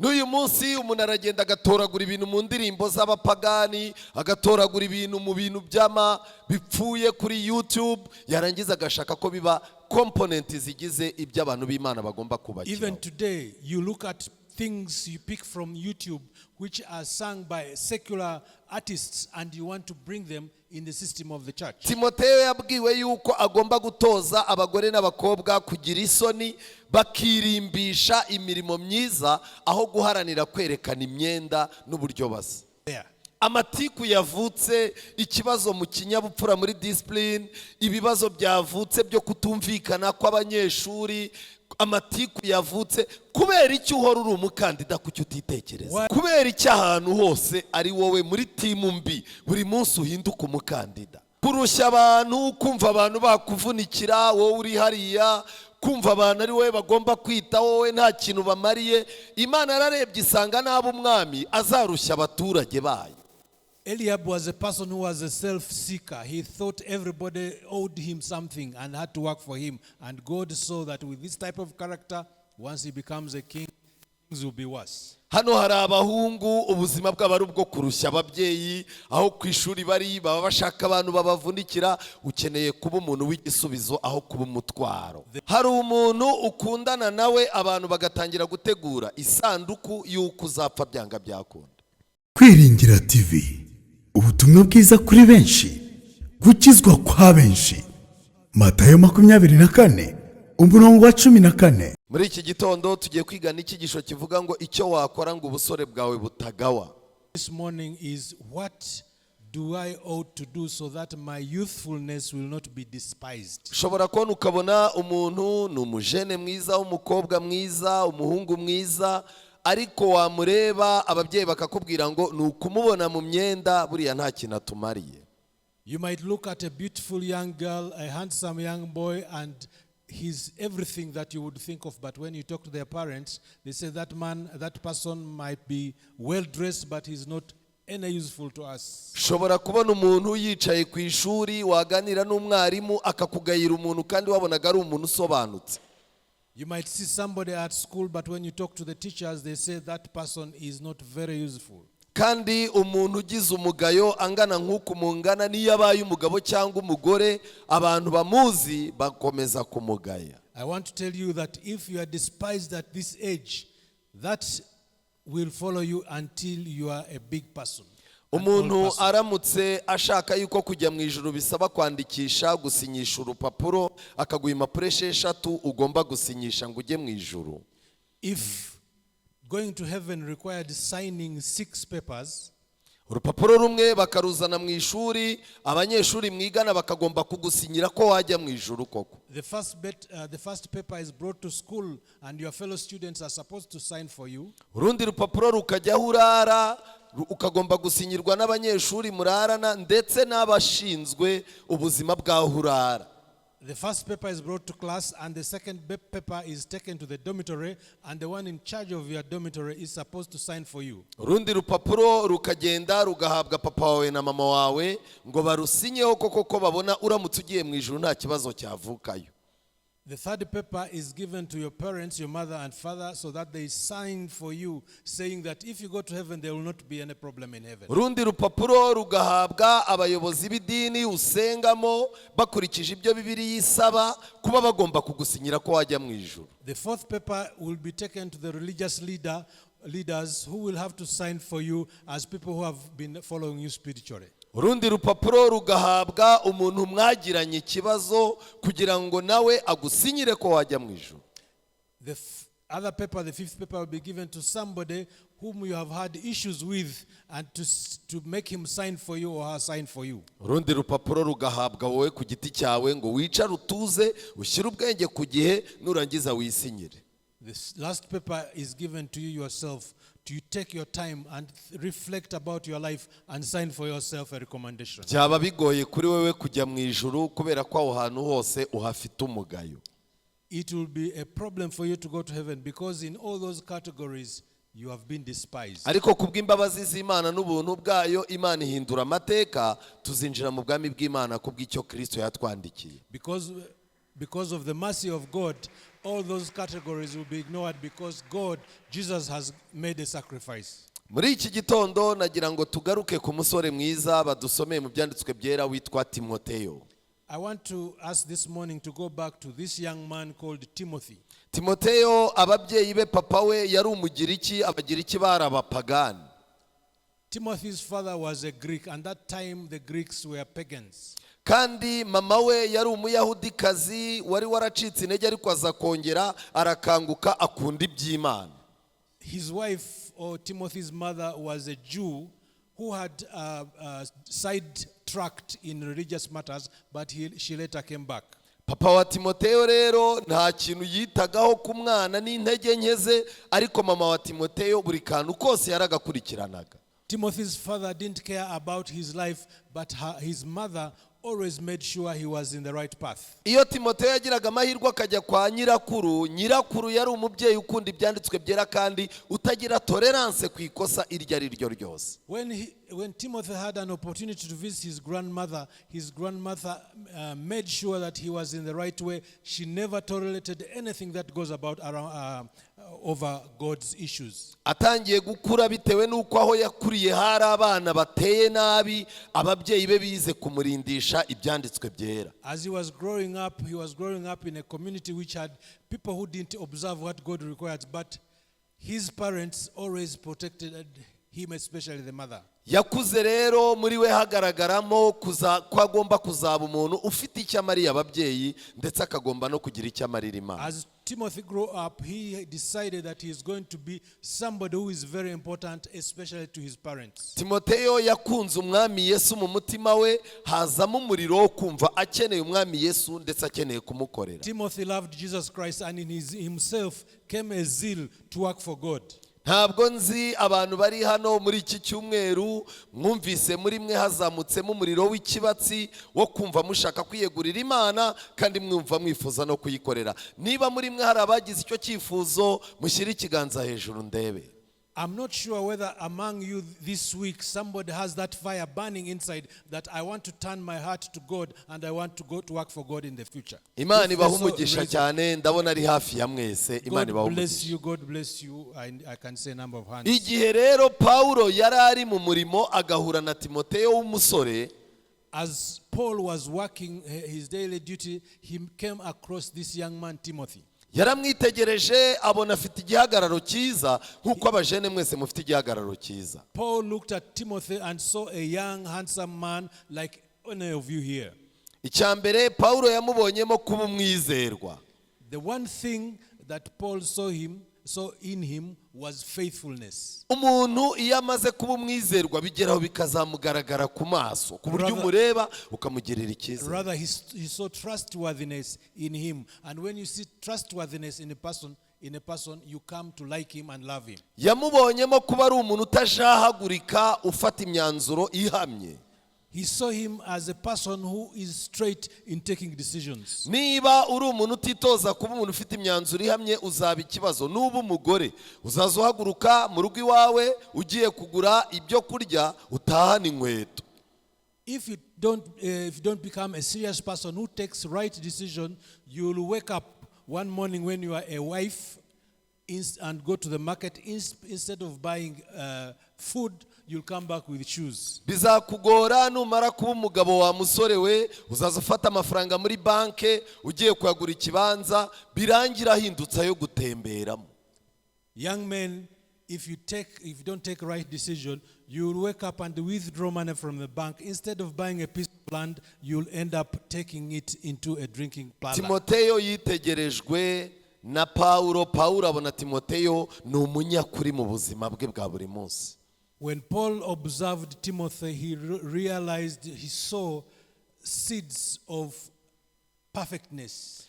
N'uyu munsi umuntu aragenda agatoragura ibintu mu ndirimbo z'abapagani, agatoragura ibintu mu bintu byama bipfuye kuri YouTube, yarangiza agashaka ko biba component zigize iby'abantu b'Imana bagomba kubakira. Even today you look at things you pick from YouTube which are sung by secular artists and you want to bring them in the system of the church. Timoteyo yabwiwe yuko agomba gutoza abagore n'abakobwa kugira isoni, bakirimbisha imirimo myiza aho guharanira kwerekana imyenda n'uburyo basa. Amatiku yavutse, ikibazo mu kinyabupfura muri discipline, ibibazo byavutse byo kutumvikana kw'abanyeshuri, amatiku yavutse kubera icyo uhora uri umukandida kucyo utitekereza, kubera icyo ahantu hose ari wowe muri timu mbi buri munsi uhinduka umukandida, kurusha abantu, kumva abantu bakuvunikira wowe uri hariya, kumva abantu ari wowe bagomba kwita wowe nta kintu bamariye. Imana yararebye isanga n'abo umwami azarushya abaturage bayo. Eliab was a person who was a self-seeker. He thought everybody owed him something and had to work for him. And God saw that with this type of character, once he becomes a king, things will be worse. Hano hari abahungu ubuzima bwabo ari ubwo kurusha ababyeyi, aho ku ishuri bari baba bashaka abantu babavunikira, ukeneye kuba umuntu w'igisubizo aho kuba umutwaro. Hari umuntu ukundana nawe abantu bagatangira gutegura isanduku y'uko uzapfa byanga byakunda. Kwiringira TV, ubutumwa bwiza kuri benshi, gukizwa kwa benshi. Matayo 24 umurongo wa 14. Muri iki gitondo tugiye kwiga n'ikigisho kivuga ngo icyo wakora ngo ubusore bwawe butagawa. This morning is what do I ought to do so that my youthfulness will not be despised. Shobora kubona ukabona umuntu ni umujene mwiza, umukobwa mwiza, umuhungu mwiza, ariko wamureba ababyeyi bakakubwira ngo ni ukumubona mu myenda buriya nta kintu atumariye. You might look at a beautiful young girl, a handsome young boy, and he's everything that you would think of, but when you talk to their parents, they say that man, that person might be well dressed, but he's not any useful to us. Shobora kubona umuntu yicaye ku ishuri, waganira n'umwarimu akakugayira umuntu kandi wabonaga ari umuntu usobanutse. You might see somebody at school, but when you talk to the teachers, they say that person is not very useful. Kandi umuntu ugize umugayo angana nk'uko mungana niyo abaye umugabo cyangwa umugore, abantu bamuzi bakomeza kumugaya. I want to tell you that if you are despised at this age, that will follow you until you are a big person. Umuntu aramutse ashaka yuko kujya mu ijuru bisaba kwandikisha, gusinyisha urupapuro, akaguha impapuro 6 ugomba gusinyisha ngo ujye mu ijuru. If going to heaven required signing 6 papers, urupapuro rumwe bakaruzana mu ishuri, abanyeshuri mwigana bakagomba kugusinyira ko wajya mu ijuru koko. The first paper is brought to school and your fellow students are supposed to sign for you. Urundi rupapuro rukajya hurara, ukagomba gusinyirwa n'abanyeshuri murarana ndetse n'abashinzwe ubuzima bwa hurara. The first paper is brought to class and the second paper is taken to the dormitory and the one in charge of your dormitory is supposed to sign for you. Urundi rupapuro rukagenda rugahabwa papa wawe na mama wawe ngo barusinyeho koko babona uramutse ugiye mu ijuru nta kibazo cyavukayo. The third paper is given to your parents, your mother and father, so that they sign for you, saying that if you go to heaven, there will not be any problem in heaven. Urundi rupapuro rugahabwa abayobozi b'idini usengamo bakurikije ibyo Bibiliya isaba kuba bagomba kugusinyira ko wajya mu ijuru. The fourth paper will be taken to the religious leaders who will have to sign for you as people who have been following you spiritually. Urundi rupapuro rugahabwa umuntu mwagiranye ikibazo kugira ngo nawe agusinyire ko wajya mu ijuru. The other paper, the fifth paper, will be given to somebody whom you have had issues with and to make him sign for you or her sign for you. Urundi rupapuro rugahabwa wowe ku giti cyawe ngo wicare utuze ushyire ubwenge ku gihe nurangiza wisinyire. This last paper is given to you yourself. You take your time and reflect about your life and sign for yourself a recommendation. Byaba bigoye kuri wewe kujya mu ijuru kubera ko aho hantu hose uhafite umugayo. It will be a problem for you to go to heaven because in all those categories you have been despised. Ariko kubw'imbabazi z'Imana n'ubuntu bwayo Imana ihindura amateka, tuzinjira mu bwami bw'Imana kubw'icyo Kristo yatwandikiye. Because of the mercy of God, all those categories will be ignored because Jesus has made a sacrifice. Muri iki gitondo nagira ngo tugaruke ku musore mwiza badusomeye mu byanditswe byera witwa Timoteyo. I want to ask this morning to go back to this young man called Timothy. Timoteyo ababyeyi be papa we yari umugiriki, abagiriki bari abapagani. Timothy's father was a Greek, and that time the Greeks were pagans. Kandi mama we yari umuyahudikazi wari waracitse intege ariko aza kongera arakanguka akunda iby'Imana. His wife, or Timothy's mother, was a Jew who had sidetracked in religious matters, but she later came back. Papa wa Timoteyo rero nta kintu yitagaho ku mwana n'intege nke ze, ariko mama wa Timoteyo buri kantu kose yaragakurikiranaga. Timothy's father didn't care about his life, but his mother always made sure he was in the right path. Iyo Timoteyo yagiraga amahirwe akajya kwa nyirakuru yari umubyeyi ukunda ibyanditswe byera kandi utagira tolerance ku ikosa iryo ari ryo ryose. When Timothy had an opportunity to visit his grandmother made sure that he was in the right way. She never tolerated anything that goes about around over God's issues. Atangiye gukura bitewe nuko aho yakuriye hari abana bateye nabi, ababyeyi be bize kumurindisha ibyanditswe byera. As he was growing up in a community which had people who didn't observe what God required, but his parents always protected him, especially the mother. Yakuze rero muri we hagaragaramo ko agomba kuzaba umuntu ufite icyo amariye ababyeyi ndetse akagomba no kugira icyo amarira Imana. As Timothy grew up, he decided that he is going to be somebody who is very important, especially to his parents. Timoteyo yakunze umwami Yesu mu mutima we, hazamo umuriro wo kumva akeneye umwami Yesu ndetse akeneye kumukorera. Timothy loved Jesus Christ, and in himself came a zeal to work for God. Ntabwo nzi abantu bari hano muri iki cyumweru mwumvise muri mwe hazamutsemo umuriro w'ikibatsi wo kumva mushaka kwiyegurira Imana kandi mwumva mwifuza no kuyikorera. Niba muri mwe hari abagize icyo cyifuzo mushyire ikiganza hejuru ndebe. I'm not sure whether among you this week somebody has that fire burning inside that I want to turn my heart to God and I want to go to work for God in the future. Imana ibahumugisha cyane, ndabona ari hafi ya mwese. Imana ibahumugisha. God bless you. I can say a number of hands. Igihe rero Paulo yari ari mu murimo agahura na Timoteyo w'umusore, as Paul was working his daily duty, he came across this young man Timothy. Yaramwitegereje abona afite igihagararo cyiza nkuko abajene mwese mufite igihagararo cyiza. Paul looked at Timothy and saw a young handsome man like any of you here. Icyambere Paulo yamubonyemo kuba umwizerwa. The one thing that Paul saw in him was faithfulness. Umuntu iyo amaze kuba umwizerwa bigeraho bikazamugaragara ku maso ku buryo umureba ukamugirira icyizere. Rather he saw trustworthiness in him, and when you see trustworthiness in a person you come to like him and love him. Yamubonyemo kuba ari umuntu utajahagurika ufata imyanzuro ihamye. He saw him as a person who is straight in taking decisions. Niba uri umuntu utitoza kuba umuntu ufite imyanzuro ihamye uzaba ikibazo. Nuba umugore uzaza uhaguruka mu rugo iwawe ugiye kugura ibyo kurya utahana inkweto. If you don't become a serious person who takes right decision, you will wake up one morning when you are a wife and go to the market, instead of buying food, you'll come back with shoes. Bizakugora numara kuba umugabo wa musore we, uzaza ufata amafaranga muri banke ugiye kuyagura ikibanza birangira ahindutse ayo gutemberamo. Young men, if you don't take right decision, you will wake up and withdraw money from the bank. Instead of buying a piece of land, you'll end up taking it into a drinking parlor. Timoteyo yitegerejwe na Paulo abona Timoteyo ni umunyakuri mu buzima bwe bwa buri munsi. When Paul observed Timothy, he saw seeds of perfectness.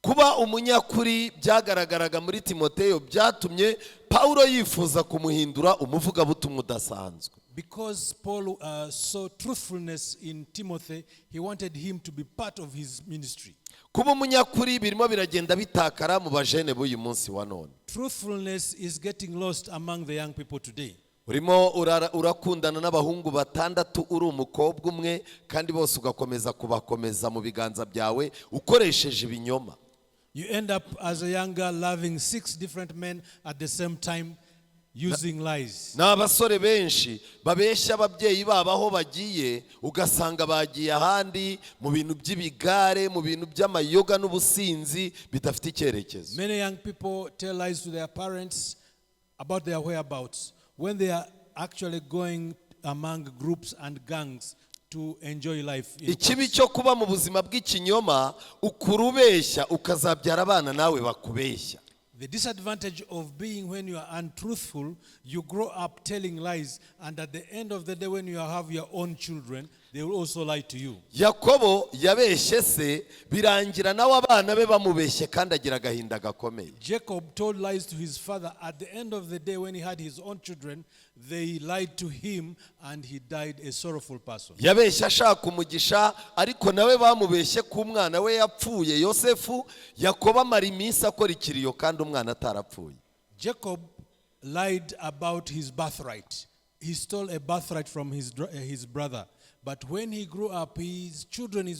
Kuba umunyakuri byagaragaraga muri Timoteyo byatumye Paulo yifuza kumuhindura umuvugabutumwa udasanzwe. Because Paul saw truthfulness in Timothy, he wanted him to be part of his ministry. Kuba umunyakuri birimo biragenda bitakara mu bajene b'uyu munsi wa none. Truthfulness is getting lost among the young people today. Urimo urakundana n'abahungu batandatu uri umukobwa umwe kandi bose ugakomeza kubakomeza mu biganza byawe ukoresheje ibinyoma. You end up as a young girl loving 6 different men at the same time, using lies. N'abasore benshi babeshya ababyeyi babo aho bagiye, ugasanga bagiye ahandi mu bintu by'ibigare, mu bintu by'amayoga n'ubusinzi bidafite icyerekezo. Many young people tell lies to their parents about their whereabouts when they are actually going among groups and gangs to enjoy life. Ikibi cyo kuba mu buzima bw'ikinyoma, ukurubeshya ukazabyara abana nawe bakubeshya. The disadvantage of being when you are untruthful, you grow up telling lies, and at the end of the day when you have your own children, they will also lie to you. Yakobo yabeshye se, birangira nawe abana be bamubeshye kandi agira agahinda gakomeye. Jacob told lies to his father. At the end of the day when he had his own children, they lied to him and he died a sorrowful person. Yabeshye ashaka umugisha, ariko nawe bamubeshye ku mwana we yapfuye Yosefu. Yakobo amara iminsi akora ikiriyo kandi umwana atarapfuye. Jacob lied about his birthright. He stole a birthright from his brother. But when he grew up, his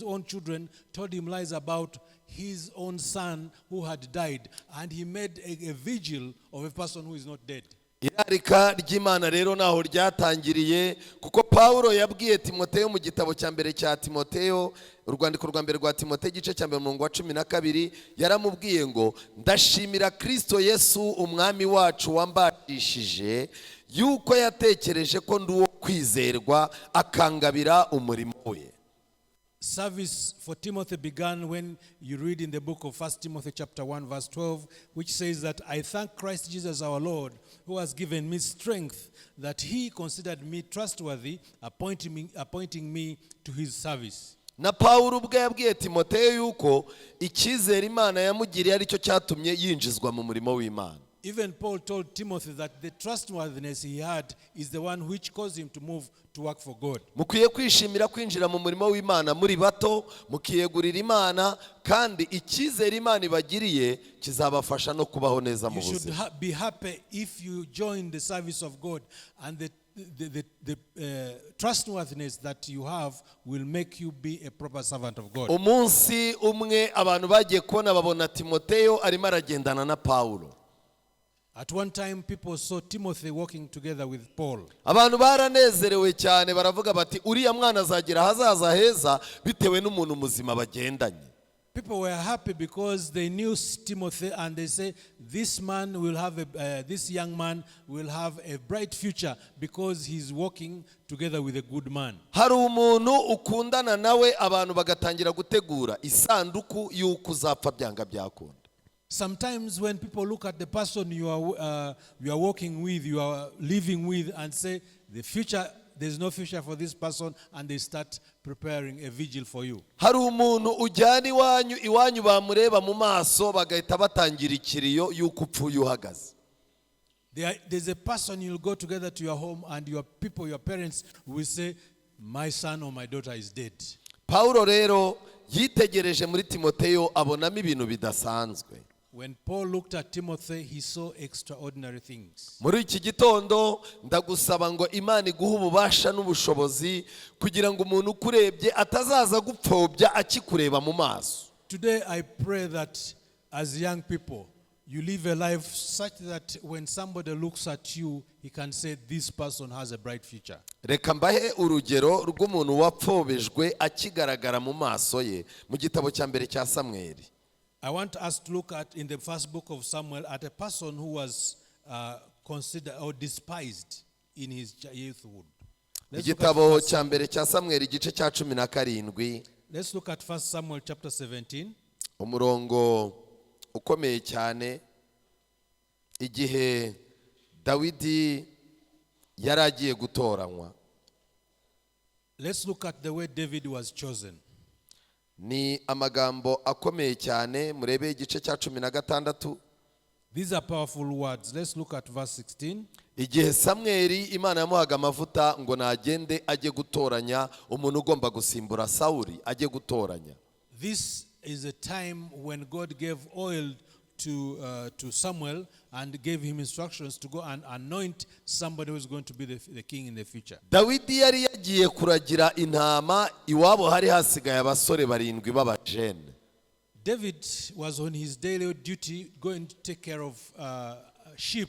own children, told him lies about his own son who had died. And he made a vigil of a person who is not dead. Irarika ry'Imana rero naho ryatangiriye, kuko Paulo yabwiye Timoteyo mu gitabo cya mbere cya Timoteyo, urwandiko rwa mbere rwa Timoteyo igice cya mbere umurongo wa 12, yaramubwiye ngo ndashimira Kristo Yesu umwami wacu wambashishije yuko yatekereje ko ndi uwo kwizerwa akangabira umurimo we. Service for Timothy began when you read in the book of 1 Timothy chapter 1 verse 12, which says that I thank Christ Jesus our Lord, who has given me strength, that he considered me trustworthy, appointing me to his service. Na Paulo ubwe yabwiye Timoteyo yuko icyizere Imana yamugiriye ari cyo cyatumye yinjizwa mu murimo w'Imana. Even Paul told Timothy that the trustworthiness he had is the one which caused him to move to work for God. Mukwiye kwishimira kwinjira mu murimo w'Imana muri bato, mukiyegurira Imana, kandi icyizere Imana ibagiriye kizabafasha no kubaho neza mu buzima. You buzima. should be happy if you join the service of God, and the trustworthiness that you have will make you be a proper servant of God. Umunsi umwe abantu bagiye kubona babona Timoteyo arimo aragendana na Paulo. At one time, people saw Timothy walking together with Paul. Abantu baranezerewe cyane, baravuga bati uriya mwana azagira hazaza heza bitewe n'umuntu muzima bagendanye. People were happy because they knew Timothy, and they say this man will have this young man will have a bright future because he's walking together with a good man. Hari umuntu ukundana nawe, abantu bagatangira gutegura isanduku y'uko uzapfa byanga byakunda. Sometimes when people look at the person you are walking with, you are living with, and say the future, there's no future for this person, and they start preparing a vigil for you. Hari umuntu ujyana iwanyu bamureba mu maso bagahita batangira ikiriyo y'uko upfuye uhagaze. There's a person you'll go together to your home, and your people, your parents will say, my son or my daughter is dead. Paulo rero yitegereje muri Timoteyo abonamo ibintu bidasanzwe. When Paul looked at Timothy, he saw extraordinary things. Muri iki gitondo ndagusaba ngo Imana iguhe ububasha n'ubushobozi kugira ngo umuntu ukurebye atazaza gupfobya akikureba mu maso. Today I pray that as young people, you live a life such that when somebody looks at you, he can say this person has a bright future. Reka mbahe urugero rw'umuntu wapfobejwe akigaragara mu maso ye mu gitabo cya mbere cya Samweli. I want us to look at in the first book of Samuel at a person who was considered or despised in his youthhood. Igitabo cya mbere cya Samweli igice cya 17. Let's look at 1 Samuel chapter 17. Umurongo ukomeye cyane, igihe Dawidi yari agiye gutoranywa. Let's look at the way David was chosen. Ni amagambo akomeye cyane, murebe igice cya 16. These are powerful words. Let's look at verse 16. Igihe Samweli Imana yamuhaga amavuta ngo nagende ajye gutoranya umuntu ugomba gusimbura Sawuli, ajye gutoranya. This is a time when God gave oil to Samuel and gave him instructions to go and anoint somebody who is going to be the king in the future. Dawidi yari yagiye kuragira intama, iwabo hari hasigaye abasore 7 b'abajene. David was on his daily duty going to take care of sheep.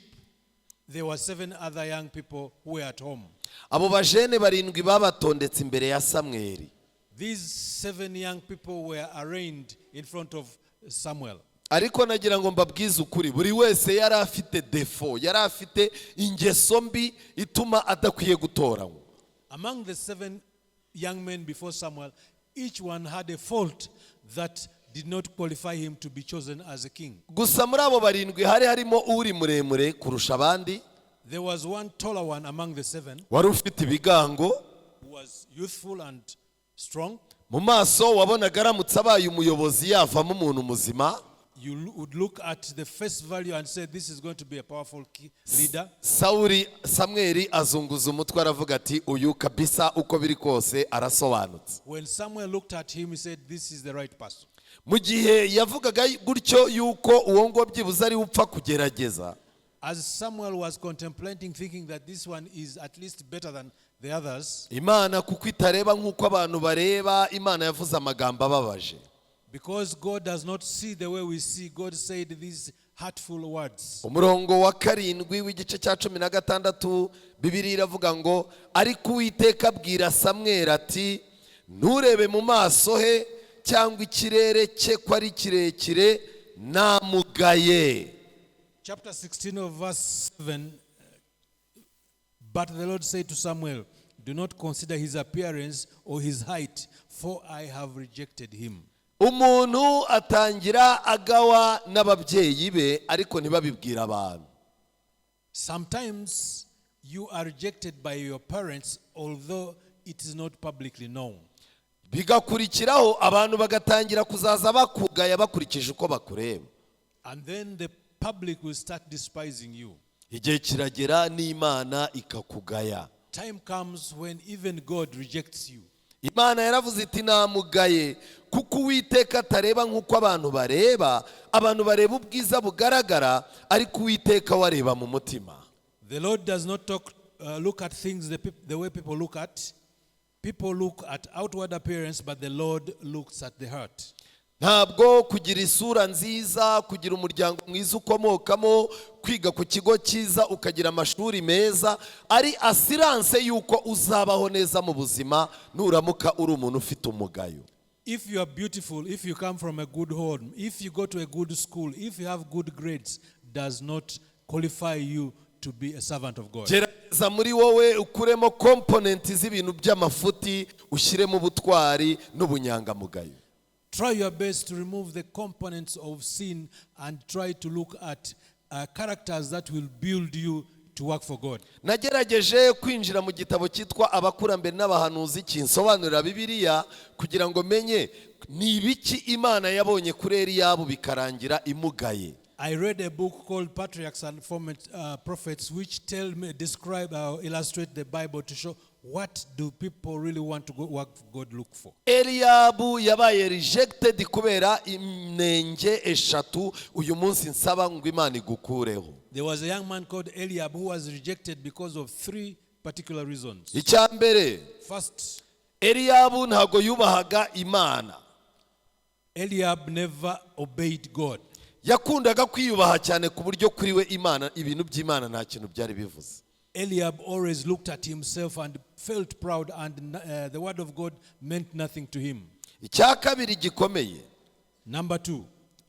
There were 7 other young people who were at home. abo bajene barindwi babatondetse imbere ya Samweli. These 7 young people were arraigned in front of Samuel. Ariko nagira ngo mbabwize ukuri, buri wese yari afite defo, yari afite ingeso mbi ituma adakwiye gutoranywa. Among the 7 young men before Samuel, each one had a fault that did not qualify him to be chosen as a king. Gusa muri abo barindwi hari harimo uri muremure kurusha abandi. There was one taller one among the 7 Wari ufite ibigango, who was youthful and strong. mu maso wabonaga aramutse abaye umuyobozi yavamo umuntu muzima. You would look at the face value and say, this is going to be a powerful leader. Samweli azunguza umutwe aravuga ati uyu kabisa uko biri kose arasobanutse. When Samuel looked at him, he said, this is the right person. Mu gihe yavugaga gutyo yuko uwo ngo byibuze ari upfa kugerageza, As Samuel was contemplating, thinking that this one is at least better than the others, Imana kuko itareba nk'uko abantu bareba, Imana yavuze amagambo ababaje. because God does not see the way we see, God said these hurtful words. Umurongo wa karindwi w'igice cya 16 Bibiliya iravuga ngo ariko Uwiteka abwira Samweli ati nturebe mu maso he cyangwa ikirere cye ko ari kirekire, namugaye. Chapter 16 of verse 7, but the Lord said to Samuel, do not consider his appearance or his height, for I have rejected him. Umuntu atangira agawa n'ababyeyi be ariko ntibabibwira abantu. Sometimes you are rejected by your parents, although it is not publicly known. Bigakurikiraho abantu bagatangira kuzaza bakugaya bakurikije uko bakureba. And then the public will start despising you. Igihe kiragera n'Imana ikakugaya. Time comes when even God rejects you. Imana yaravuze iti namugaye kuko Uwiteka atareba nk'uko abantu bareba ubwiza bugaragara, ariko Uwiteka wareba mu mutima. The Lord does not look at things the way people look at. People look at outward appearance, but the Lord looks at the heart. Ntabwo kugira isura nziza, kugira umuryango mwiza ukomokamo, kwiga ku kigo cyiza, ukagira amashuri meza ari assurance yuko uzabaho neza mu buzima nuramuka uri umuntu ufite umugayo. If you are beautiful, if you come from a good home, if you go to a good school, if you have good grades, does not qualify you to be a servant of God. Gereza muri wowe ukuremo component z'ibintu by'amafuti, ushyiremo ubutwari n'ubunyangamugayo. Try your best to remove the components of sin and try to look at characters that will build you to work for God. Nagerageje kwinjira mu gitabo cyitwa abakurambere n'abahanuzi kinsobanurira Bibiliya kugira ngo menye ni ibiki Imana yabonye kuri Eliab bikarangira imugaye. I read a book called Patriarchs and Prophets, which describe or illustrate the Bible to show what do people really want to work for God look for. Eliab yabaye rejected kubera inenge eshatu uyu munsi nsaba ngo Imana igukureho. There was a young man called Eliab who was rejected because of 3 particular reasons. Icyambere, First, Eliab ntago yubahaga Imana. Eliab never obeyed God. Yakundaga kwiyubaha cyane ku buryo kuri we Imana ibintu by'Imana nta kintu byari bivuze. Eliab always looked at himself and felt proud, and the word of God meant nothing to him. Icyakabiri gikomeye, Number 2,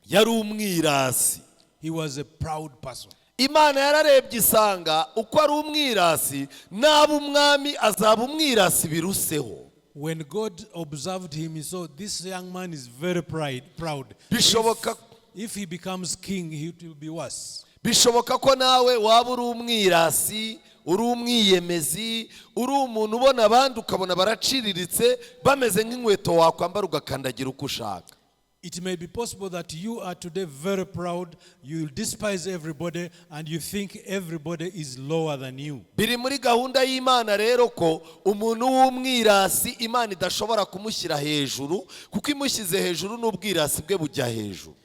yari umwirasi. he was a proud person. Imana yararebye isanga uko ari umwirasi naba umwami azaba umwirasi biruseho. When God observed him, he saw this young man is very proud. Bishoboka If he becomes king, he will be worse. Bishoboka ko nawe waba uri umwirasi, uri umwiyemezi, uri umuntu ubona abandi ukabona baraciriritse bameze nk'inkweto wakwambara ugakandagira uko ushaka. It may be possible that you are today very proud, you despise everybody, and you think everybody is lower than you. Biri muri gahunda y'Imana rero ko umuntu w'umwirasi Imana idashobora kumushyira hejuru, kuko imushyize hejuru n'ubwirasi bwe bujya hejuru.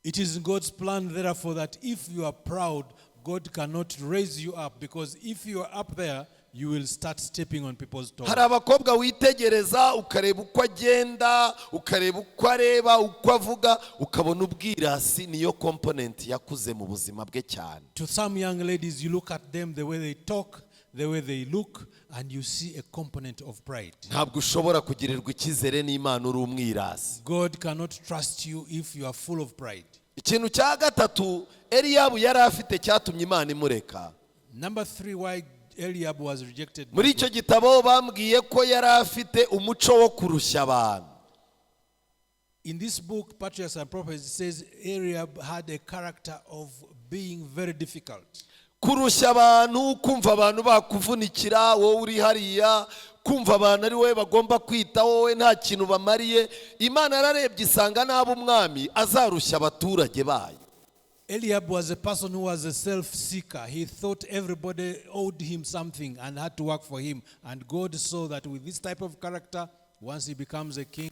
It is God's plan, therefore, that if you are proud, God cannot raise you up, because if you are up there, you will start stepping on people's toes. hari abakobwa witegereza ukareba uko agenda, ukareba uko areba, uko avuga, ukabona ubwirasi niyo component yakuze mu buzima bwe cyane. To some young ladies, you look at them, the way they talk, the way they look, and you see a component of pride. Ntabwo ushobora kugirirwa icyizere n'Imana uri umwirasi. God cannot trust you if you are full of pride. Ikintu cya gatatu Eliab yari afite cyatumye Imana imureka. Number 3, why Eliab was rejected. Muri icyo gitabo bambwiye ko yari afite umuco wo kurushya abantu. In this book, Patriarchs and Prophets, it says Eliab had a character of being very difficult. Kurusha abantu, kumva abantu bakuvunikira wowe uri hariya, kumva abantu ari wowe bagomba kwita wowe nta kintu bamariye. Imana yararebye isanga nabo umwami azarushya abaturage bayo. Eliab was a person who was a self-seeker. He thought everybody owed him something and had to work for him. And God saw that with this type of character, once he becomes a king,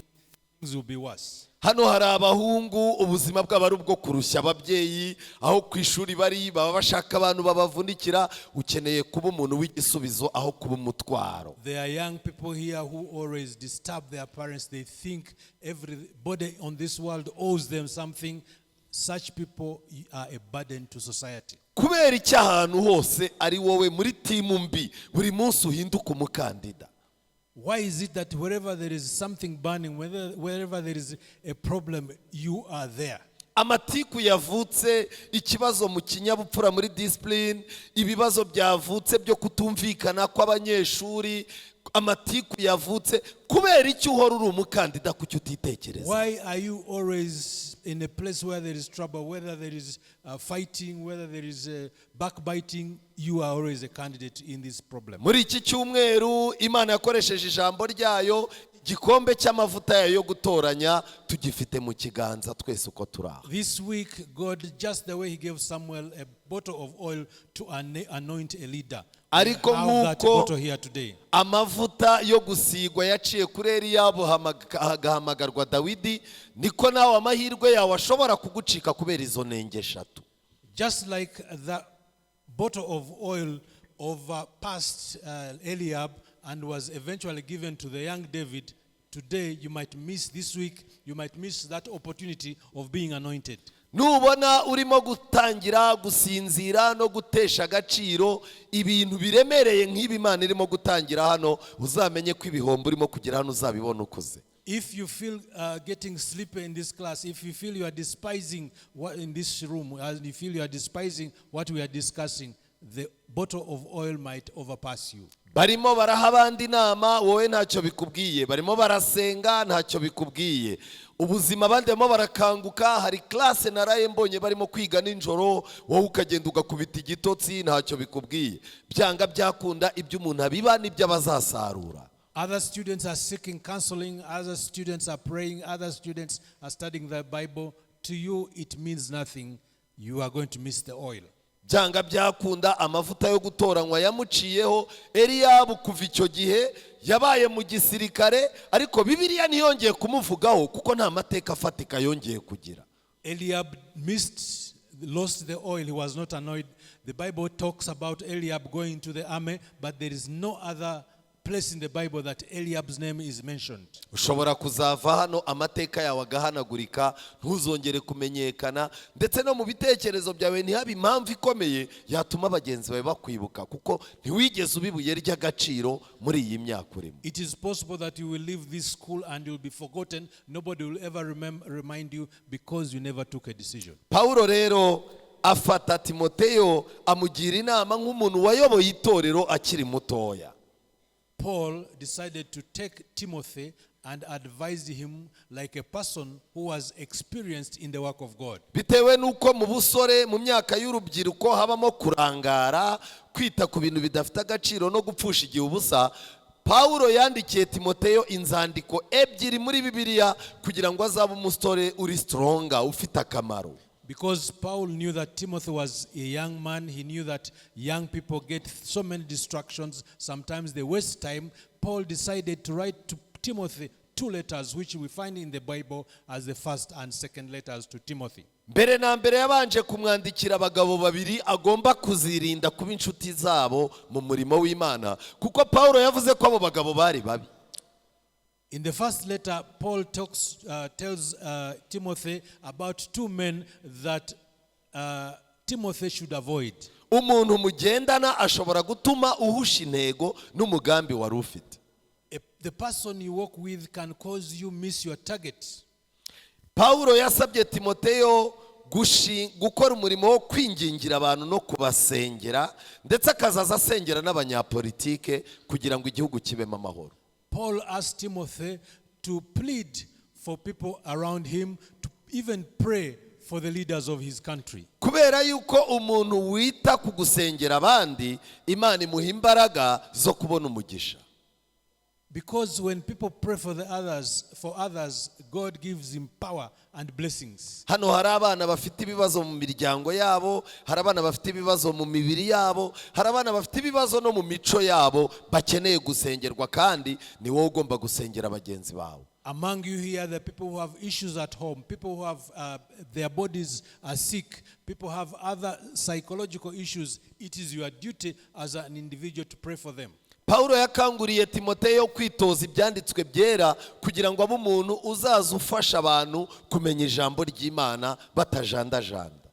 things will be worse. Hano hari abahungu ubuzima bwabo ari ubwo kurushya ababyeyi, aho ku ishuri bari baba bashaka abantu babavunikira, ukeneye kuba umuntu w'igisubizo aho kuba umutwaro. There are young people here who always disturb their parents. They think everybody on this world owes them something. Such people are a burden to society. Kubera icyo ahantu hose ari wowe muri timu mbi buri munsi uhinduka umukandida. Why is it that wherever there is something burning, wherever there is a problem, you are there? Amatiku yavutse, ikibazo mu kinyabupfura muri discipline, ibibazo byavutse byo kutumvikana kw'abanyeshuri, amatiku yavutse, kubera icyo uhora uri umukandida kucyo utitekereza. Why are you always in a place where there is trouble, whether there is fighting, whether there is backbiting? You are always a candidate in this problem. Muri iki cyumweru Imana yakoresheje ijambo ryayo, igikombe cy'amavuta yayo yo gutoranya tugifite mu kiganza twese uko turaho. This week, God, just the way he gave Samuel a bottle of oil to anoint a leader, Ariko that bottle here today. Amavuta yo gusigwa yaciye kuri Eliab hagahamagarwa Dawidi, niko nawe amahirwe yawe ashobora kugucika kubera izo nenge eshatu. Just like the bottle of oil overpassed Eliab and was eventually given to the young David, today you might miss, this week you might miss that opportunity of being anointed. Nubona urimo gutangira gusinzira no gutesha agaciro ibintu biremereye nk'ibi Imana irimo gutangira hano, uzamenye ko ibihombo urimo kugira hano uzabibona ukuze. If you feel getting sleepy in this class, if you feel you are despising what in this room, and you feel you are despising what we are discussing, the bottle of oil might overpass you. Barimo baraha abandi inama wowe ntacyo bikubwiye, barimo barasenga ntacyo bikubwiye, ubuzima bandemo barakanguka, hari classe naraye mbonye barimo kwiga ninjoro wowe ukagenda ugakubita igitotsi ntacyo bikubwiye. Byanga byakunda ibyo umuntu abiba nibyo abazasarura. Other students are seeking counseling, other students are praying, other students are studying the Bible. To you it means nothing. You are going to miss the oil. Byanga byakunda amavuta yo gutoranywa yamuciyeho. Eliab kuva icyo gihe yabaye mu gisirikare, ariko Bibiliya ntiyongeye kumuvugaho kuko nta mateka afatika yongeye kugira. Eliab lost the oil. He was not anointed. The Bible talks about Eliab going to the army, but there is no other place in the Bible that Eliab's name is mentioned. Ushobora kuzava hano amateka yawe agahanagurika, ntuzongere kumenyekana, ndetse no mu bitekerezo byawe ntihabe impamvu ikomeye yatuma abagenzi bawe bakwibuka kuko ntiwigeze ubibuye ry'agaciro muri iyi myaka urimo. It is possible that you will leave this school and you will be forgotten. Nobody will ever remind you because you never took a decision. Paulo rero afata Timoteyo amugira inama nk'umuntu wayoboye itorero akiri mutoya. Paul decided to take Timothy and advised him like a person who was experienced in the work of God. Bitewe nuko mu busore mu myaka y'urubyiruko habamo kurangara, kwita ku bintu bidafite agaciro no gupfusha igihe ubusa, Paulo yandikiye Timoteyo inzandiko ebyiri muri Bibiliya kugira ngo azabe umusore uri stronger ufite akamaro. Because Paul knew that Timothy was a young man, he knew that young people get so many distractions, sometimes they waste time. Paul decided to write to Timothy 2 letters, which we find in the Bible as the first and second letters to Timothy. mbere na mbere yabanje kumwandikira abagabo babiri agomba kuzirinda kuba inshuti zabo mu murimo w'Imana, kuko Paulo yavuze ko abo bagabo bari babi. In the first letter, Paul tells Timothy about two men that Timothy should avoid. Umuntu mugendana ashobora gutuma uhusha intego n'umugambi wari ufite. The person you walk with can cause you miss your target. Paulo yasabye Timoteyo gukora umurimo wo kwingingira abantu no kubasengera, ndetse akazaza asengera n'abanyapolitike kugira ngo igihugu kibemo amahoro. Paul asked Timothy to plead for people around him, to even pray for the leaders of his country. Kubera yuko umuntu wita ku gusengera abandi, Imana imuha imbaraga zo kubona umugisha. Because when people pray for others, God gives him power and blessings. Hano hari abana bafite ibibazo mu miryango yabo, hari abana bafite ibibazo mu mibiri yabo, hari abana bafite ibibazo no mu mico yabo, bakeneye gusengerwa, kandi ni wowe ugomba gusengera bagenzi bawe. Among you here, the people who have issues at home, people who have their bodies are sick, people have other psychological issues, it is your duty as an individual to pray for them. Paulo yakanguriye Timoteyo kwitoza ibyanditswe byera kugira ngo abe umuntu uzaza ufasha abantu kumenya ijambo ry'Imana batajandajanda.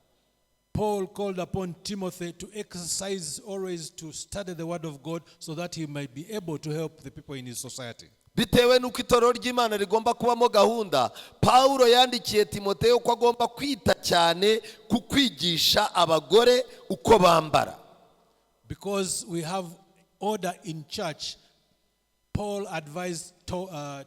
Paul called upon Timothy to exercise always to study the word of God so that he might be able to help the people in his society. Bitewe nuko itorero ry'Imana rigomba kubamo gahunda, Paulo yandikiye Timoteyo ko agomba kwita cyane ku kwigisha abagore uko bambara. Because we have order in church, Paul advised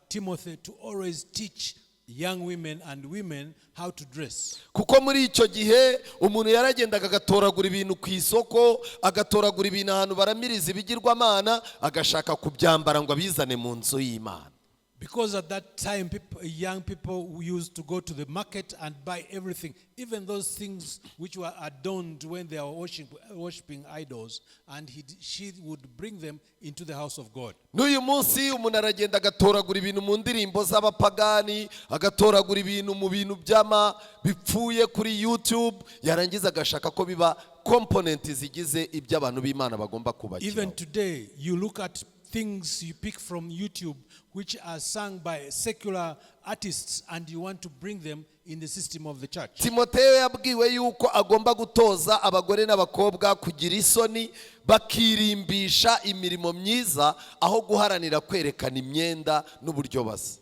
Timothy to always teach young women and women how to dress. Kuko muri icyo gihe umuntu yaragendaga agatoragura ibintu ku isoko, agatoragura ibintu ahantu baramiriza ibigirwamana, agashaka kubyambara ngo abizane mu nzu y'Imana. Because at that time, young people used to go to the market and buy everything, even those things which were adorned when they are worshiping idols, and she would bring them into the house of God. N'uyu munsi umuntu aragenda agatoragura ibintu mu ndirimbo z'abapagani, agatoragura ibintu mu bintu byama bipfuye kuri YouTube, yarangiza agashaka ko biba component zigize ibyo abantu b'Imana bagomba kubakira. Even today, you look at things you pick from YouTube which are sung by secular artists, and you want to bring them in the system of the church. Timoteyo yabwiwe yuko agomba gutoza abagore n'abakobwa kugira isoni, bakirimbisha imirimo myiza aho guharanira kwerekana imyenda n'uburyo basa.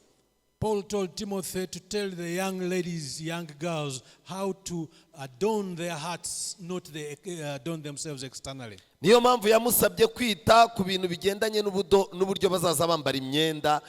Paul told Timothy to tell the young ladies, young girls, how to adorn their hearts, not adorn themselves externally. Niyo mpamvu yamusabye kwita ku bintu bigendanye n'uburyo bazaza bambara imyenda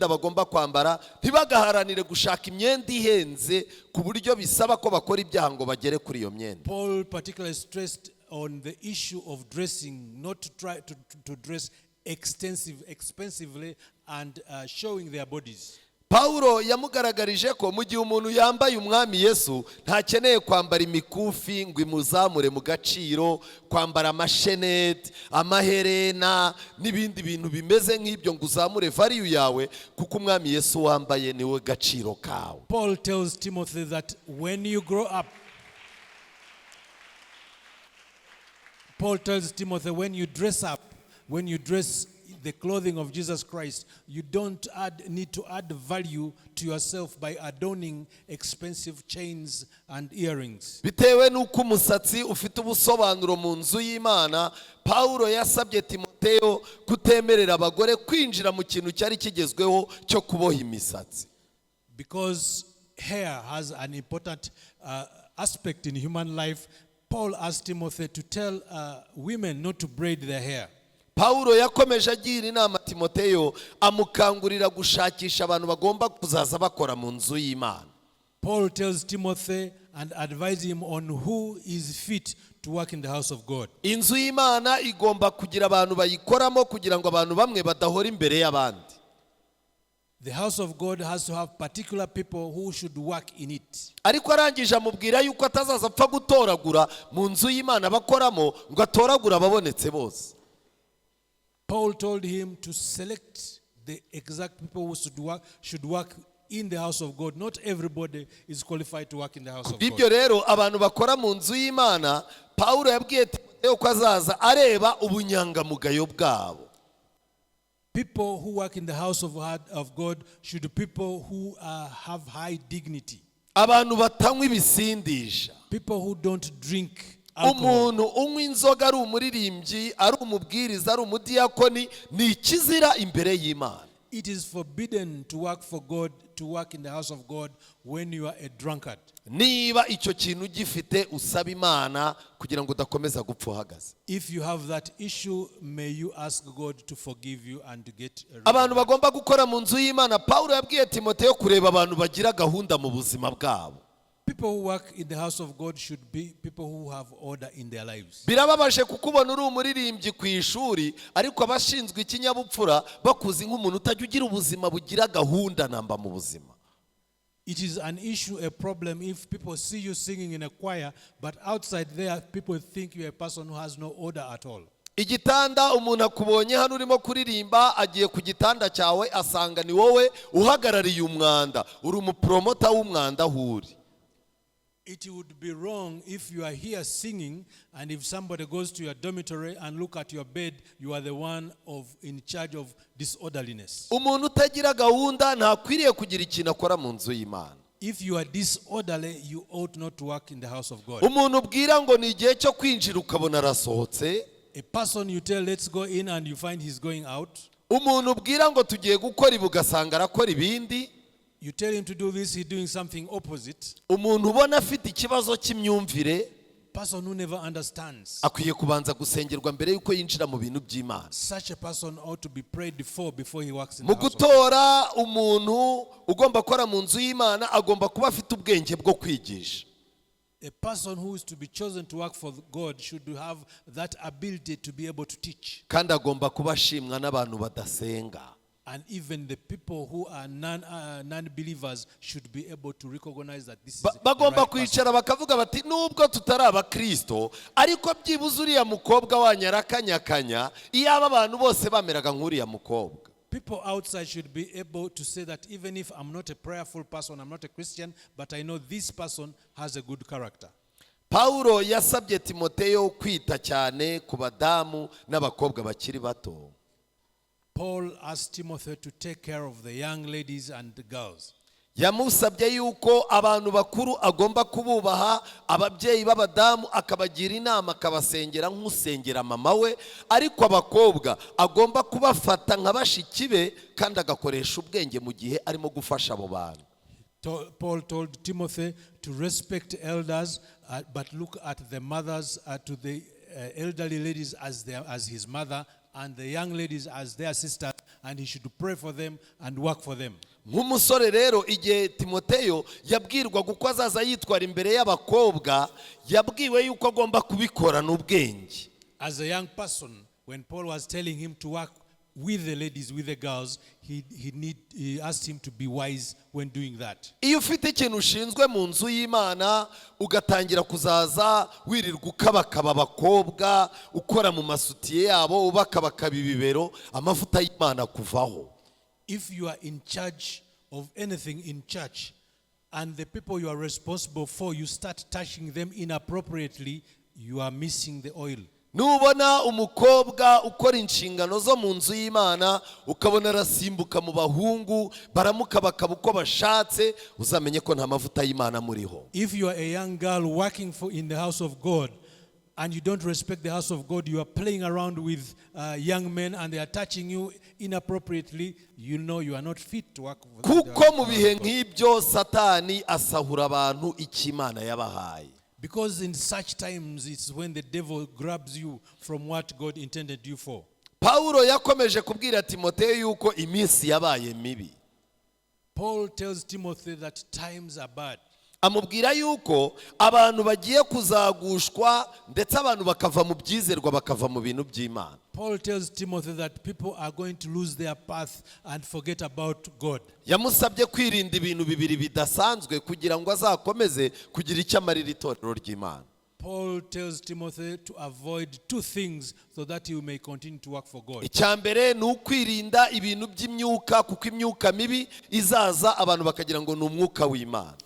bagomba kwambara, ntibagaharanire gushaka imyenda ihenze ku buryo bisaba ko bakora ibyaha ngo bagere kuri iyo myenda. Paul particularly stressed on the issue of dressing, not to try to dress expensively and showing their bodies. Paulo yamugaragarije ko mu gihe umuntu yambaye umwami Yesu ntakeneye kwambara imikufi ngo imuzamure mu gaciro, kwambara amashenete, amaherena n'ibindi bintu bimeze nk'ibyo ngo uzamure value yawe, kuko umwami Yesu wambaye niwe gaciro kawe. Paul tells Timothy that when you grow up, Paul tells Timothy when you dress up, when you dress the clothing of Jesus Christ, you don't need to add value to yourself by adorning expensive chains and earrings. Bitewe nuko umusatsi ufite ubusobanuro mu nzu y'Imana, Paulo yasabye Timoteyo kutemerera abagore kwinjira mu kintu cyari kigezweho cyo kuboha imisatsi. Because hair has an important aspect in human life, Paul asked Timothy to tell women not to braid their hair. Paulo yakomeje agira inama Timoteyo, amukangurira gushakisha abantu bagomba kuzaza bakora mu nzu y'Imana. Paul tells Timothy and advises him on who is fit to work in the house of God. Inzu y'Imana igomba kugira abantu bayikoramo kugira ngo abantu bamwe badahora imbere y'abandi. The house of God has to have particular people who should work in it. Ariko arangije amubwira yuko atazaza apfa gutoragura mu nzu y'Imana bakoramo ngo atoragura ababonetse bose. Paul told him to select the exact people who should work in the house of God. Not everybody is qualified to work in the house of ibyo God. rero abantu bakora mu nzu y'Imana Pawulo yabwiye Timoteyo ko azaza areba ubunyangamugayo bwabo. People who work in the house of God should be people who have high dignity. Abantu batanywa ibisindisha. People who don't drink alcohol. Umuntu unywa inzoga ari umuririmbyi, ari umubwiriza, ari umudiyakoni ni ikizira imbere y'Imana. It is forbidden to work for God, to work in the house of God when you are a drunkard. Niba icyo kintu gifite usaba Imana kugira ngo udakomeza gupfa uhagaze. If you have that issue, may you ask God to forgive you and to get abantu bagomba gukora mu nzu y'Imana. Pawulo yabwiye Timoteyo kureba abantu bagira gahunda mu buzima bwabo. People who work in the house of God should be people who have order in their lives. Birababaje kukubona uri umuririmbyi ku ishuri ariko abashinzwe ikinyabupfura bakuzi nk'umuntu utajya ugira ubuzima bugira gahunda namba mu buzima. It is an issue, a problem, if people see you singing in a choir, but outside there, people think you're a person who has no order at all. Igitanda umuntu akubonye hano urimo kuririmba agiye ku gitanda cyawe asanga ni wowe uhagarariye umwanda, uri umupromota w'umwanda huri. It would be wrong if you are here singing and if somebody goes to your dormitory and look at your bed, you are the one in charge of disorderliness. Umuntu utagira gahunda ntakwiriye kugira ikintu akora mu nzu y'Imana. If you are disorderly, you ought not to work in the house of God. Umuntu ubwira ngo ni igihe cyo kwinjira ukabona arasohotse. A person you tell let's go in and you find he's going out. Umuntu ubwira ngo tugiye gukora ibi ugasanga arakora ibindi. You tell him to do this, he's doing something opposite. Umuntu ubona afite ikibazo cy'imyumvire. Person who never understands. Akwiye kubanza gusengerwa mbere yuko yinjira mu bintu by'Imana. Such a person ought to be prayed for before he works in the house of God. Mu gutora umuntu ugomba gukora mu nzu y'Imana agomba kuba afite ubwenge bwo kwigisha. A person who is to be chosen to work for God should have that ability to be able to teach. Kandi agomba kuba ashimwa n'abantu badasenga. And even the people who are non-believers should be able to recognize that this is bagomba kwicara bakavuga bati nubwo tutari abakristo ariko byibuze uriya mukobwa wanyarakanyakanya iyo aba abantu bose bameraga nk'uriya mukobwa. People outside should be able to say that even if I'm not a prayerful person, I'm not a Christian, but I know this person has a good character. Pawulo yasabye Timoteyo kwita cyane ku badamu n'abakobwa bakiri bato. Paul asked Timothy to take care of the young ladies and the girls. Yamusabye yuko abantu bakuru agomba kububaha, ababyeyi b'abadamu akabagira inama akabasengera nk'usengera mama we, ariko abakobwa agomba kubafata nka bashiki be kandi agakoresha ubwenge mu gihe arimo gufasha abo bantu. Paul told Timothy to respect elders, but look at the mothers, to the elderly ladies as his mother, and the young ladies as their sisters, and he should pray for them and work for them. Nk'umusore rero igihe Timoteyo yabwirwa guko azaza yitwara imbere y'abakobwa yabwiwe yuko agomba kubikora n'ubwenge. As a young person, when Paul was telling him to work with the ladies, with the girls, he asked him to be wise when doing that. Iyo ufite ikintu ushinzwe mu nzu y'Imana ugatangira kuzaza wirirwa ukabakaba abakobwa ukora mu masutiye yabo ubakabakaba ibibero amavuta y'Imana kuvaho. If you are in charge of anything in church and the people you are responsible for, you start touching them inappropriately, you are missing the oil. Nubona umukobwa ukora inshingano zo mu nzu y'Imana ukabona arasimbuka mu bahungu baramukabakaba uko bashatse uzamenye ko nta mavuta y'Imana muriho. If you are a young girl working in the house of God and you don't respect the house of God, you are playing around with young men and they are touching you inappropriately, you know you are not fit to work for kuko mu bihe nk'ibyo Satani asahura abantu ikimana yabahaye. Because in such times it's when the devil grabs you from what God intended you for. Paulo yakomeje kubwira Timoteyo yuko iminsi yabaye mibi. Paul tells Timothy that times are bad. Amubwira yuko abantu bagiye kuzagushwa ndetse abantu bakava mu byizerwa bakava mu bintu by'Imana. Paul tells Timothy that people are going to lose their path and forget about God. Yamusabye kwirinda ibintu bibiri bidasanzwe kugira ngo azakomeze kugira icyo amarira itorero ry'Imana. Paul tells Timothy to avoid two things so that he may continue to work for God. icyambere ni ukwirinda ibintu by'imyuka kuko imyuka mibi izaza abantu bakagira ngo ni umwuka w'Imana.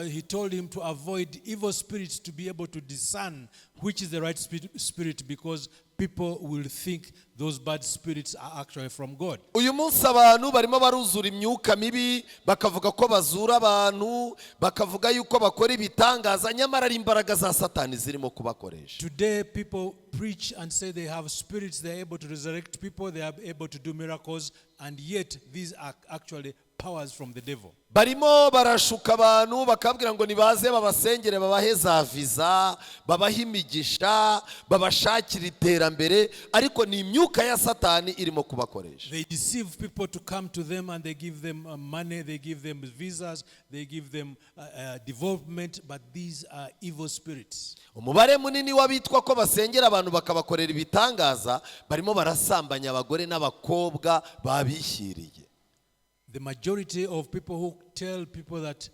He told him to avoid evil spirits, to be able to discern which is the right spirit, because people will think those bad spirits are actually from God. Uyu munsi abantu barimo baruzura imyuka mibi bakavuga ko bazura abantu bakavuga yuko bakora ibitangaza nyamara ari imbaraga za Satani zirimo kubakoresha. Today people preach and say they have spirits, they are able to resurrect people, they are able to do miracles, and yet these are actually powers from the devil. Barimo barashuka abantu bakabwira ngo nibaze babasengere babahe za visa babahe imigisha babashakira iterambere ariko ni imyuka ya Satani irimo kubakoresha. They deceive people to come to them and they give them money, they give them visas, they give them development, but these are evil spirits. Umubare munini wabitwa ko basengera abantu bakabakorera ibitangaza barimo barasambanya abagore n'abakobwa babishyiriye. The majority of people who tell people that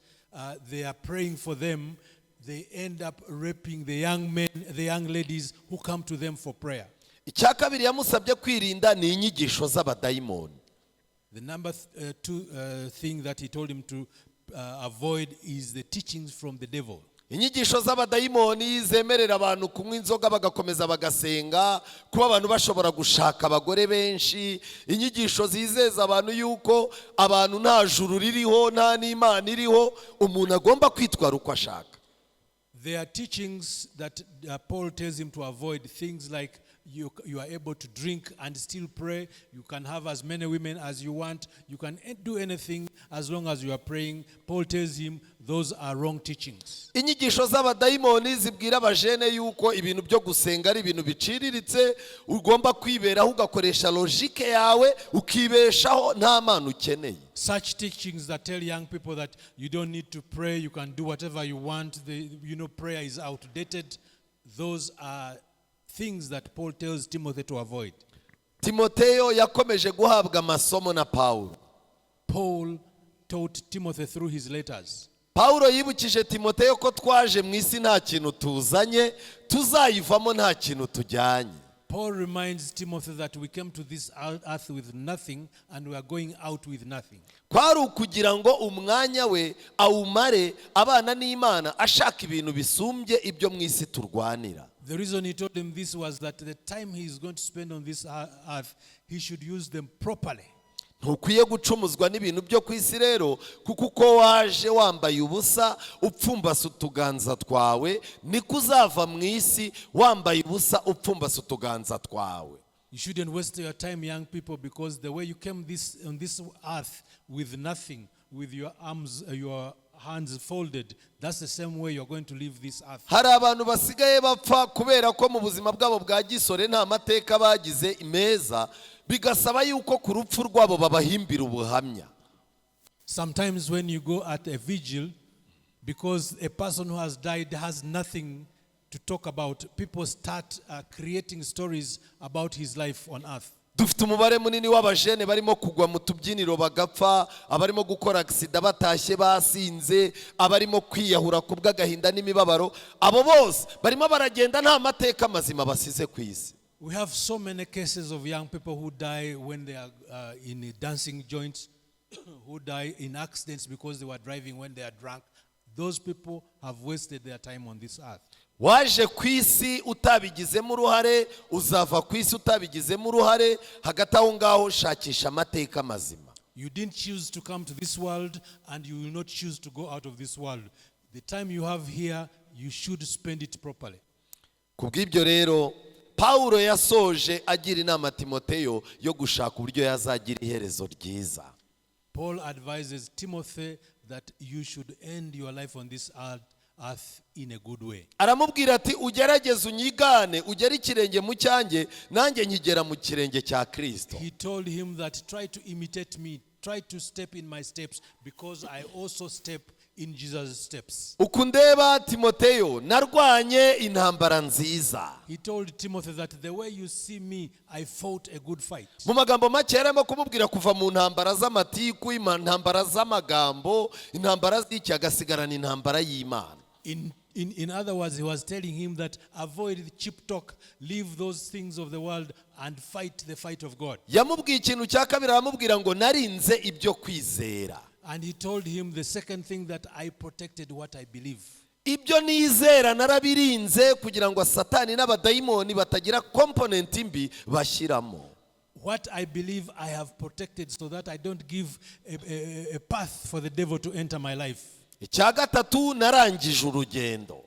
they are praying for them, they end up raping the young men, the young ladies who come to them for prayer. Icyakabiri yamusabye kwirinda ni inyigisho z'abadayimoni. The number two thing that he told him to avoid is the teachings from the devil. Inyigisho z'abadayimoni zemerera abantu kunywa inzoga bagakomeza bagasenga kuba abantu bashobora gushaka abagore benshi. Inyigisho zizeza abantu yuko abantu nta juru ririho nta n'Imana iriho umuntu agomba kwitwara uko ashaka. There are teachings that Paul tells him to avoid, things like you are able to drink and still pray, you can have as many women as you want, you can do anything as long as you are praying. Paul tells him those are wrong teachings. Inyigisho z'abadayimoni zibwira abajene yuko ibintu byo gusenga ari ibintu biciriritse ugomba kwiberaho ugakoresha logique yawe ukibeshaho nta mana ukeneye. Such teachings that tell young people that you don't need to pray, you can do whatever you want, prayer is outdated. Those are things that Paul tells Timothy to avoid. Timoteyo yakomeje guhabwa amasomo na Paulo. Paul taught Timothy through his letters. Paulo yibukije Timoteyo ko twaje mu isi nta kintu tuzanye tuzayivamo nta kintu tujyanye. Paul reminds Timothy that we came to this earth with nothing and we are going out with nothing. Kwari ukugira ngo umwanya we awumare abana n'Imana ashaka ibintu bisumbye ibyo mu isi turwanira. The reason he told him this was that the time he is going to spend on this earth, he should use them properly. Ntukwiye gucumuzwa n'ibintu byo ku isi rero kuko uko waje wambaye ubusa upfumbase utuganza twawe niko uzava mu isi wambaye ubusa upfumbase utuganza twawe. You shouldn't waste your time, young people, because the way you came on this earth with nothing, with your arms, your hands folded, that's the same way you're going to leave this earth. Hari abantu basigaye bapfa kubera ko mu buzima bwabo bwa gisore nta mateka bagize imeza bigasaba yuko ku rupfu rwabo babahimbira ubuhamya. Sometimes when you go at a vigil, because a person who has died has nothing to talk about, people start creating stories about his life on earth. Dufite umubare munini w'abajene barimo kugwa mu tubyiniro bagapfa, abarimo gukora accident batashye basinze, abarimo kwiyahura kubw'agahinda n'imibabaro, abo bose barimo baragenda nta mateka mazima basize ku isi. We have so many cases of young people who die when they are in dancing joints, who die in accidents because they were driving when they are drunk. Those people have wasted their time on this earth. Waje ku isi utabigizemo uruhare uzava ku isi utabigizemo uruhare hagati aho ngaho shakisha amateka mazima. You didn't choose to come to this world and you will not choose to go out of this world. The time you have here, you should spend it properly. Kubw'ibyo rero Paulo yasoje agira inama Timoteyo yo gushaka uburyo yazagira iherezo ryiza. Paul advises Timothy that you should end your life on this earth in a good way. Aramubwira ati ugerageze unyigane ugere ikirenge mu cyanjye nanjye nkigera mu kirenge cya Kristo. He told him that try to imitate me, try to step in my steps because I also step in Jesus' steps. Ukundeba Timoteyo narwanye intambara nziza. He told Timothy that the way you see me, I fought a good fight. Mu magambo make yarimo kumubwira kuva mu ntambara z'amatiku, intambara z'amagambo, intambara z'iki agasigarana intambara y'Imana. In In other words, he was telling him that avoid the cheap talk, leave those things of the world and fight the fight of God. yamubwiye ikintu cya kabiri, aramubwira ngo narinze ibyo kwizera. And he told him the second thing, that I protected what I believe. Ibyo nizera narabirinze kugira ngo satani n'abadayimoni batagira component mbi bashyiramo. What I believe I have protected so that I don't give a path for the devil to enter my life. Icya gatatu, narangije urugendo.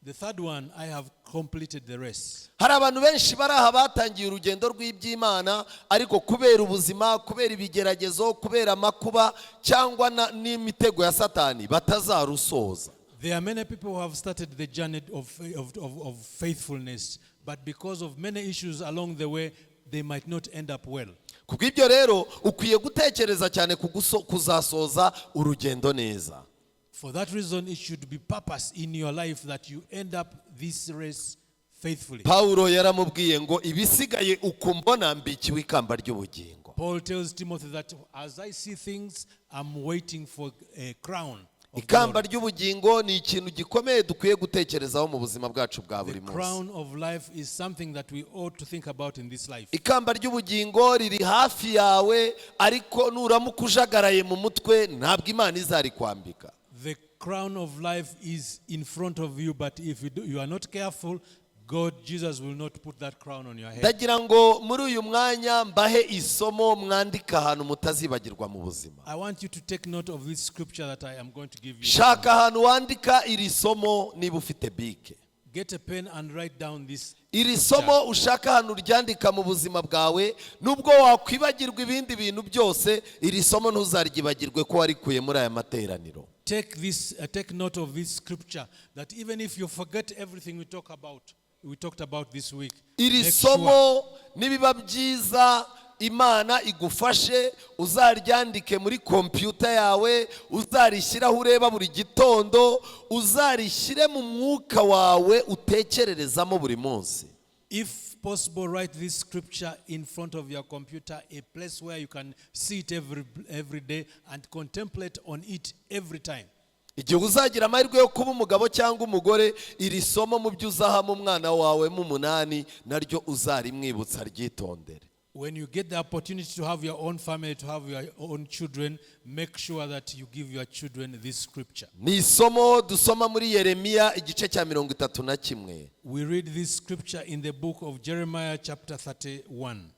The third one, I have completed the race. Hari abantu benshi bari aha batangiye urugendo rw'iby'Imana, ariko kubera ubuzima, kubera ibigeragezo, kubera amakuba cyangwa n'imitego ya satani batazarusoza. There are many people who have started the journey of faithfulness, but because of many issues along the way, they might not end up well. Kubw'ibyo rero ukwiye gutekereza cyane kuzasoza urugendo neza. For that reason, it should be purpose in your life that you end up this race faithfully. Paulo yaramubwiye ngo ibisigaye uko mbona mbikiwe ikamba ry'ubugingo. Paul tells Timothy that as I see things, I'm waiting for a crown. Ikamba ry'ubugingo ni ikintu gikomeye dukwiye gutekerezaho mu buzima bwacu bwa buri munsi. The crown of life is something that we ought to think about in this life. Ikamba ry'ubugingo riri hafi yawe, ariko nuramuka ujagaraye mu mutwe ntabwo Imana izarikwambika. The crown of life is in front of you, but if you are not careful, Jesus will not put that crown on your head. Ndagira ngo muri uyu mwanya mbahe isomo mwandika ahantu mutazibagirwa mu buzima. I want you to take note of this scripture that I am going to give you. Shaka ahantu wandika iri somo niba ufite bike. Get a pen and write down this. Iri somo ushaka ahantu ryandika mu buzima bwawe, nubwo wakwibagirwa ibindi bintu byose, iri somo ntuzaryibagirwe ko warikuye muri aya materaniro. Take note of this scripture, that even if you forget everything we talked about this week, iri somo nibiba byiza Imana igufashe uzaryandike muri computer yawe, uzarishyiraho ureba buri gitondo, uzarishyire mu mwuka wawe utekererezamo buri munsi. If possible, write this scripture in front of your computer, a place where you can see it every day and contemplate on it every time. Igihe uzagira amahirwe yo kuba umugabo cyangwa umugore, iri somo mu byo uzahamo umwana wawe mu munani naryo uzarimwibutsa ryitondere. When you get the opportunity to have your own family, to have your own children, make sure that you give your children this scripture. Ni isomo dusoma muri Yeremiya igice cya 31. We read this scripture in the book of Jeremiah chapter 31.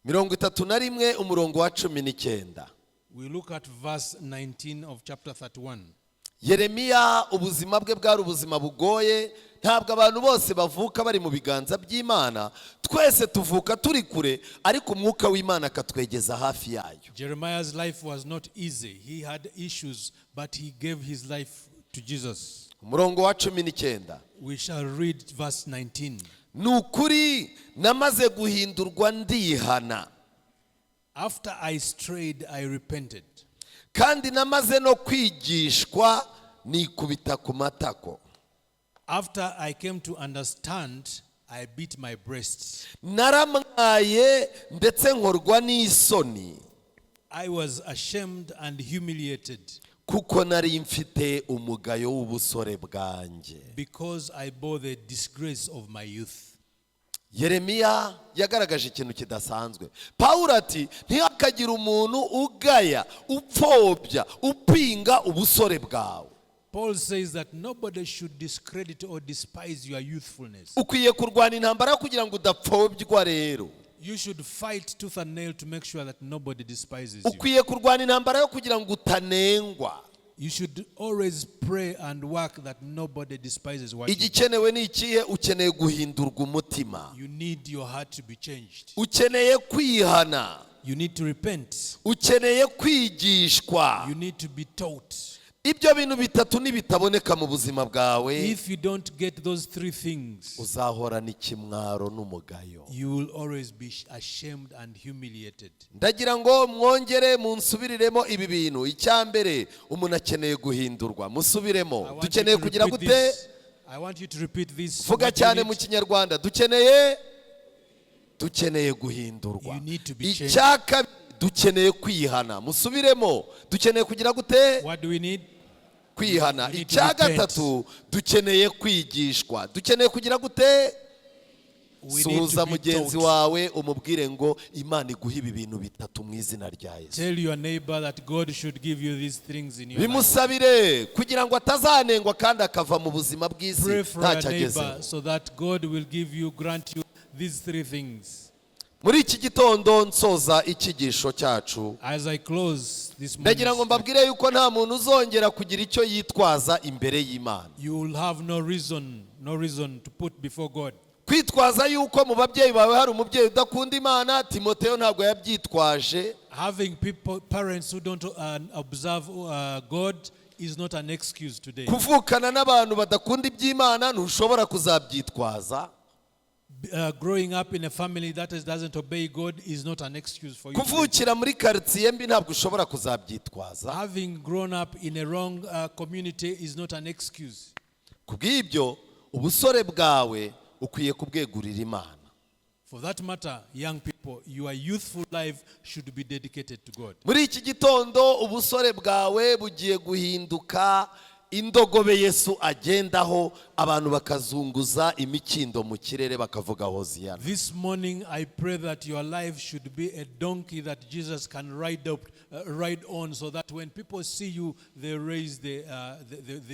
31 umurongo wa 19. We look at verse 19 of chapter 31. Yeremiya ubuzima bwe bwari ubuzima bugoye, ntabwo abantu bose bavuka bari mu biganza by'Imana, twese tuvuka turi kure, ariko umwuka w'Imana akatwegeza hafi yayo. Jeremiah's life was not easy. He had issues, but he gave his life to Jesus. Umurongo wa 19. We shall read verse 19. Nukuri namaze guhindurwa ndihana. After I strayed, I repented. Kandi namaze no kwigishwa nikubita ku matako. After I came to understand, I beat my breast. Naramwaye ndetse nkorwa n'isoni. I was ashamed and humiliated. Kuko nari mfite umugayo w'ubusore bwanjye. Because I bore the disgrace of my youth. Yeremiya yagaragaje ikintu kidasanzwe. Paulo ati ntihakagira umuntu ugaya, upfobya, upinga ubusore bwawe. Paul says that nobody should discredit or despise your youthfulness. Ukwiye kurwana intambara kugira ngo udapfobywa rero. You should fight tooth and nail to make sure that nobody despises you. Ukwiye kurwana intambara yo kugira ngo utanengwa. You should always pray and work that nobody despises what you do. Igikenewe ni ikihe? Ukeneye guhindurwa umutima. You need your heart to be changed. Ukeneye kwihana. You need to repent. Ukeneye kwigishwa. You need to be taught. Ibyo bintu bitatu nibitaboneka mu buzima bwawe, if you don't get those three things, uzahorana ikimwaro n'umugayo. You will always be ashamed and humiliated. Ndagira ngo mwongere munsubiriremo ibi bintu. Icyambere, umuntu akeneye guhindurwa. Musubiremo. Dukeneye kugira gute? I want you to repeat this. Vuga cyane mu Kinyarwanda. Dukeneye guhindurwa. Icyaka dukeneye kwihana. Musubiremo. Dukeneye kugira gute? What do we need? kwihana. We need to Icya repent. gatatu dukeneye kwigishwa. Dukeneye kugira gute? We need Suhuza to be mugenzi taught. wawe umubwire ngo Imana iguha ibi bintu bitatu mu izina rya Yesu. Tell your neighbor that God should give you these things in your life. Bimusabire kugira ngo atazanengwa kandi akava mu buzima bw'isi Pray for your ntacyo neighbor agezeho. so that God will grant you these three things. Muri iki gitondo nsoza icyigisho cyacu, As I close this ndagira ngo morning, mbabwire yuko nta muntu uzongera kugira icyo yitwaza imbere y'Imana. you will have no reason to put before God. Kwitwaza yuko mu babyeyi bawe hari umubyeyi udakunda Imana, Timoteyo ntabwo yabyitwaje. Having parents who don't observe God is not an excuse today. Kuvukana n'abantu badakunda iby'Imana ntushobora kuzabyitwaza. Growing up in a family that doesn't obey God is not an excuse for you. Kuvukira muri quartier mbi ntabwo ushobora kuzabyitwaza. Having grown up in a wrong community is not an excuse. Kubw'ibyo ubusore bwawe ukwiye kubwegurira Imana. For that matter, young people, your youthful life should be dedicated to God. Muri iki gitondo ubusore bwawe bugiye guhinduka indogobe Yesu agendaho, abantu bakazunguza imikindo mu kirere bakavuga hoziyana. This morning, I pray that your life should be a donkey that Jesus can ride on, so that when people see you, they raise the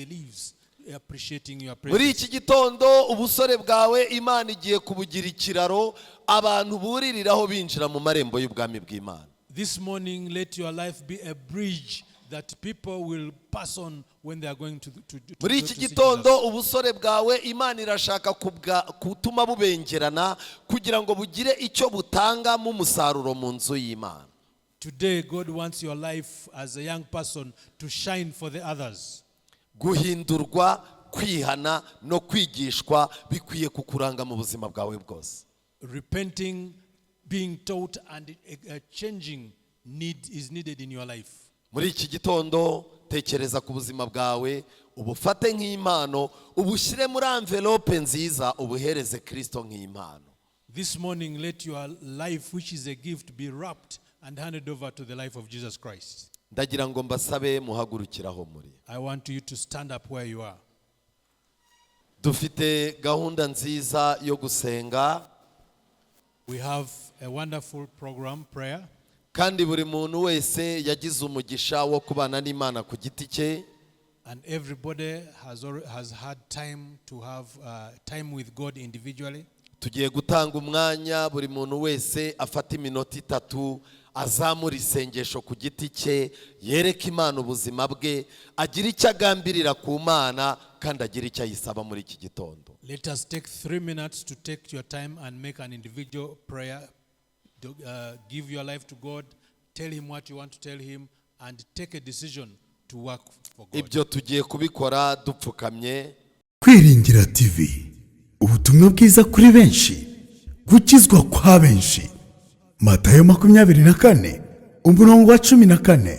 leaves, appreciating your Muri presence. iki gitondo ubusore bwawe Imana igiye kubugira ikiraro abantu buririraho binjira mu marembo y'ubwami bw'Imana. This morning, let your life be a bridge that people will pass on when they are going to Muri go iki to see gitondo Jesus. ubusore bwawe Imana irashaka kutuma bubengerana kugira ngo bugire icyo butanga mu musaruro mu nzu y'Imana. Today, God wants your life as a young person to shine for the others. Guhindurwa, kwihana no kwigishwa bikwiye kukuranga mu buzima bwawe bwose. Repenting, being taught, and changing is needed in your life. Muri iki gitondo tekereza ku buzima bwawe, ubufate nk'impano, ubushyire muri envelope nziza, ubuhereze Kristo nk'impano. This morning, let your life, which is a gift, be wrapped and handed over to the life of Jesus Christ. Ndagira ngo mbasabe muhagurukiraho muri. I want you to stand up where you are. Dufite gahunda nziza yo gusenga, We have a wonderful program, prayer. kandi buri muntu wese yagize umugisha wo kubana n'Imana ku giti cye. And everybody has had time to have time with God individually. Tugiye gutanga umwanya buri muntu wese afata iminota 3 azamura isengesho ku giti cye, yereka Imana ubuzima bwe, agira icyo agambirira ku Mana kandi agira icyo ayisaba muri iki gitondo. Let us take 3 minutes to take your time and make an individual prayer. Give your life to God, tell him what you want to tell him, and take a decision to work for God. Ibyo tugiye kubikora dupfukamye. Kwiringira TV, ubutumwa bwiza kuri benshi, gukizwa kwa benshi. Matayo 24:14